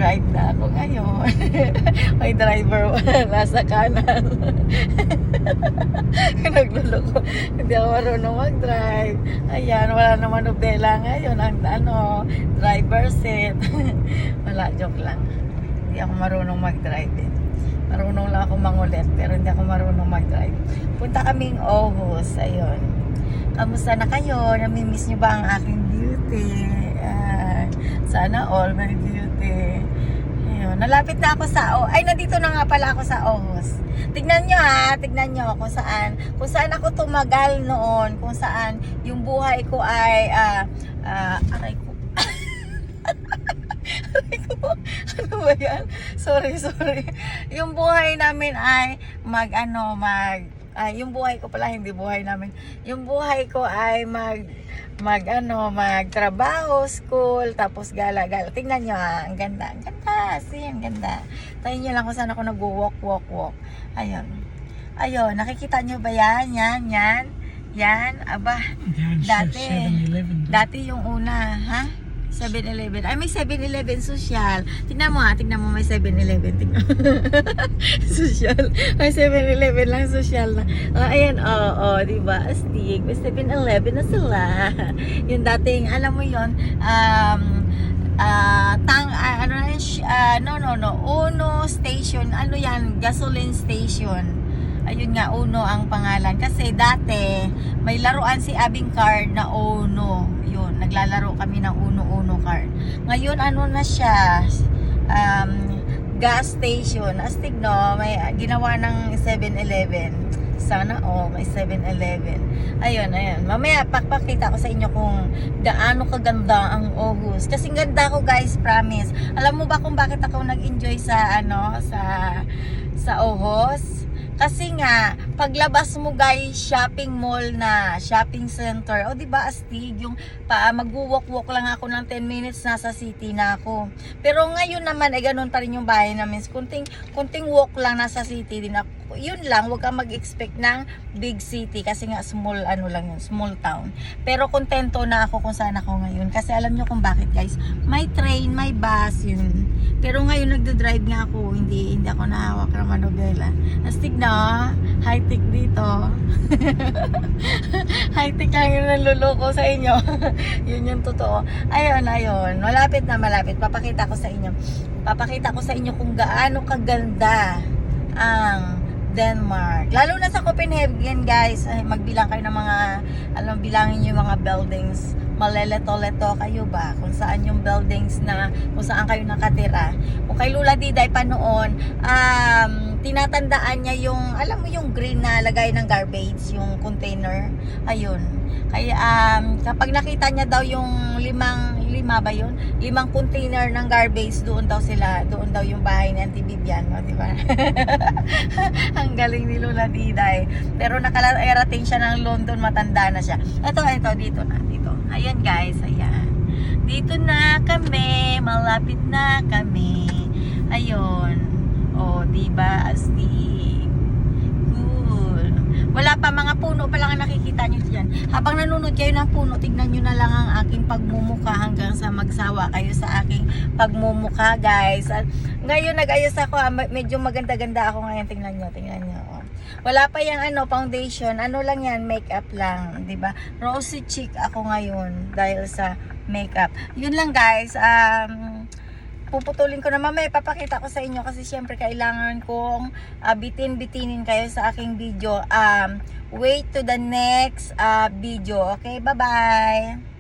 mag-drive na ako ngayon. May driver nasa kanan. Nagluloko. Hindi ako marunong mag-drive. Ayan, wala naman nobela ngayon. Ang driver seat. Wala, joke lang. Hindi ako marunong mag-drive din. Marunong lang ako mangulit, pero hindi ako marunong mag-drive. Punta kaming Aarhus. Ayun. Kamusta na kayo? Namimiss nyo ba ang aking beauty? Sana all my beauty. Ayun. Nalapit na ako sa nandito na nga pala ako sa Aarhus. Tignan nyo tignan nyo kung saan ako tumagal noon, kung saan yung buhay ko ay aray ko. Ano ba yan? Sorry. Yung buhay namin ay yung buhay ko pala, hindi buhay namin. Yung buhay ko ay magtrabaho, school, tapos gala. Tingnan nyo ang ganda. Ang ganda, ang ganda. Tayo nyo lang kung saan ako nag-walk. Ayun, nakikita nyo ba yan? Yan, aba. Dati yung una, ha? 7-Eleven. Ay, may 7-Eleven social. Tingnan mo may 7-Eleven. Tingnan. Social. May 7-Eleven lang social na. Ayan, diba? Astig. May 7-Eleven na sila. Yung dating, alam mo yun, Uno station. Ano yan? Gasoline station. Ayun nga, Uno ang pangalan. Kasi dati, may laruan si Abing Card na Uno. Yun, naglalaro kami ng Uno card. Ngayon, ano na siya? Gas station. Astig, no? May ginawa ng 7-Eleven. Sana, may 7-Eleven. Ayun. Mamaya, pakita ko sa inyo kung gaano kaganda ang Aarhus. Kasi ganda ko, guys, promise. Alam mo ba kung bakit ako nag-enjoy sa Aarhus? Kasi nga, paglabas mo guys, shopping mall na, shopping center. O diba astig, yung mag-walk lang ako ng 10 minutes, nasa city na ako. Pero ngayon naman, ganun pa rin yung bahay namin. Kunting walk lang, nasa city din ako. Yun lang, huwag kang mag-expect ng big city. Kasi nga, small town. Pero kontento na ako kung saan ako ngayon. Kasi alam nyo kung bakit guys, may train, may bus, yun. Pero ngayon, nagdo-drive nga ako. Hindi ako nahawak ng manobela. Astig na. High-tech dito. High-tech lang yung naluloko sa inyo. Yun yung totoo. Ayun. Malapit. Papakita ko sa inyo kung gaano kaganda ang Denmark. Lalo na sa Copenhagen, guys. Magbilang kayo ng mga, bilangin yung mga buildings. Maleleto-leto kayo ba? Kung saan yung buildings kung saan kayo nakatira. Kung kay Lula Diday pa noon, tinatandaan niya yung, alam mo yung green na lagay ng garbage, yung container. Ayun. Kaya, kapag nakita niya daw yung lima ba yun? 5 container ng garbage, doon daw yung bahay ni Auntie Vivian, no? Diba? Ang galing ni Lula Diday. Pero nakarating siya ng London, matanda na siya. Ito, dito. Ayan guys, ayan. Dito na kami, malapit na kami. Ayun. Diba? Astig. Cool. Wala pa, mga puno pa lang ang nakikita nyo dyan. Habang nanonood kayo ng puno, tignan nyo na lang ang aking pagmumukha hanggang sa magsawa kayo sa aking pagmumukha, guys. At ngayon, nag-ayos ako. Medyo maganda-ganda ako ngayon. Tingnan nyo. Wala pa yung foundation. Ano lang yan, makeup lang. Diba? Rosy cheek ako ngayon dahil sa makeup. Yun lang, guys. Puputulin ko na mamaya, papakita ko sa inyo kasi syempre kailangan kong bitinin kayo sa aking video. Wait to the next video. Okay, bye-bye!